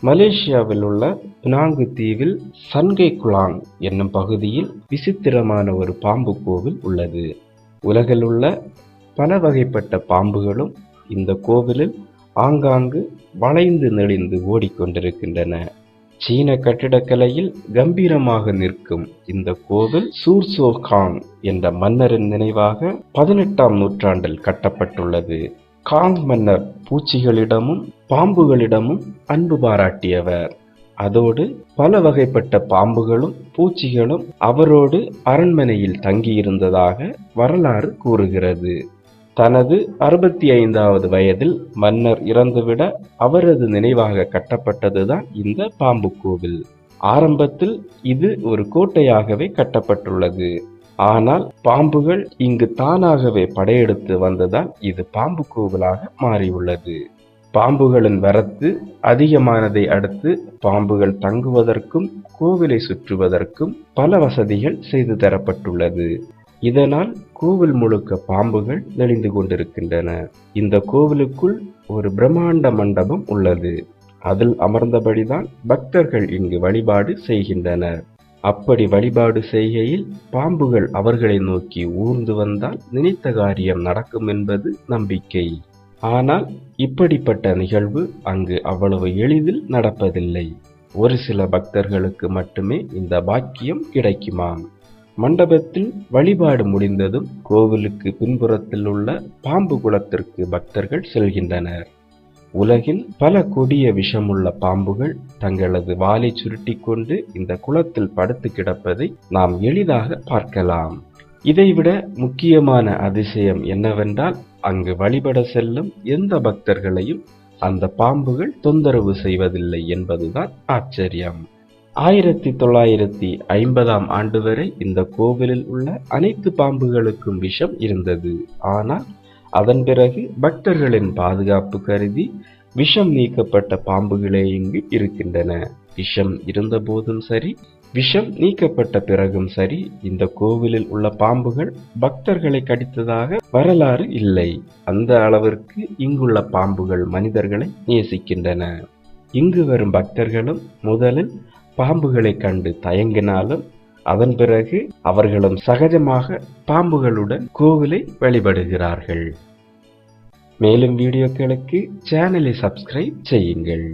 மலேசியாவில் உள்ள பினாங்கு தீவில் சன்கை குலாங் என்னும் பகுதியில் விசித்திரமான ஒரு பாம்பு கோவில் உள்ளது. உலகில் உள்ள பல வகைப்பட்ட பாம்புகளும் இந்த கோவிலில் ஆங்காங்கு வளைந்து நெளிந்து ஓடிக்கொண்டிருக்கின்றன. சீன கட்டிடக்கலையில் கம்பீரமாக நிற்கும் இந்த கோவில் சூர்சோ காங் என்ற மன்னரின் நினைவாக 18ஆம் நூற்றாண்டில் கட்டப்பட்டுள்ளது. காங் மன்னர் பூச்சிகளிடமும் பாம்புகளிடமும் அன்பு பாராட்டியவர். அதோடு பல வகைப்பட்ட பாம்புகளும் பூச்சிகளும் அவரோடு அரண்மனையில் தங்கியிருந்ததாக வரலாறு கூறுகிறது. தனது 65வது வயதில் மன்னர் இறந்துவிட அவரது நினைவாக கட்டப்பட்டதுதான் இந்த பாம்பு கோவில். ஆரம்பத்தில் இது ஒரு கோட்டையாகவே கட்டப்பட்டுள்ளது. ஆனால் பாம்புகள் இங்கு தானாகவே படையெடுத்து வந்ததால் இது பாம்பு கோவிலாக மாறியுள்ளது. பாம்புகளின் வரத்து அதிகமானதை அடுத்து பாம்புகள் தங்குவதற்கும் கோவிலை சுற்றுவதற்கும் பல வசதிகள் செய்து தரப்பட்டுள்ளது. இதனால் கோவில் முழுக்க பாம்புகள் நெளிந்து கொண்டிருக்கின்றன. இந்த கோவிலுக்குள் ஒரு பிரம்மாண்ட மண்டபம் உள்ளது. அதில் அமர்ந்தபடிதான் பக்தர்கள் இங்கு வழிபாடு செய்கின்றனர். அப்படி வழிபாடு செய்கையில் பாம்புகள் அவர்களை நோக்கி ஊர்ந்து வந்தால் நினைத்த காரியம் நடக்கும் என்பது நம்பிக்கை. ஆனால் இப்படிப்பட்ட நிகழ்வு அங்கு அவ்வளவு எளிதில் நடப்பதில்லை. ஒரு சில பக்தர்களுக்கு மட்டுமே இந்த பாக்கியம் கிடைக்குமாம். மண்டபத்தில் வழிபாடு முடிந்ததும் கோவிலுக்கு பின்புறத்தில் உள்ள பாம்பு குளத்திற்கு பக்தர்கள் செல்கின்றனர். உலகில் பல கொடிய விஷமுள்ள பாம்புகள் தங்களது வாலை சுருட்டி கொண்டு இந்த குளத்தில் படுத்து கிடப்பதை நாம் எளிதாக பார்க்கலாம். இதைவிட முக்கியமான அதிசயம் என்னவென்றால் அங்கு வழிபட செல்லும் எந்த பக்தர்களையும் அந்த பாம்புகள் தொந்தரவு செய்வதில்லை என்பதுதான் ஆச்சரியம். 1950ஆம் ஆண்டு வரை இந்த கோவிலில் உள்ள அனைத்து பாம்புகளுக்கும் விஷம் இருந்தது. ஆனால் அதன் பிறகு பக்தர்களின் பாதுகாப்பு கருதி விஷம் நீக்கப்பட்ட பாம்புகளே இங்கு இருக்கின்றன. விஷம் இருந்த போதும் சரி, விஷம் நீக்கப்பட்ட பிறகும் சரி, இந்த கோவிலில் உள்ள பாம்புகள் பக்தர்களை கடித்ததாக வரலாறு இல்லை. அந்த அளவிற்கு இங்குள்ள பாம்புகள் மனிதர்களை நேசிக்கின்றன. இங்கு வரும் பக்தர்களும் முதலில் பாம்புகளை கண்டு தயங்கினாலும் அதன் பிறகு அவர்களும் சகஜமாக பாம்புகளுடன் கோவிலை வழிபடுகிறார்கள். மேலும் வீடியோக்களுக்கு சேனலை சப்ஸ்கிரைப் செய்யுங்கள்.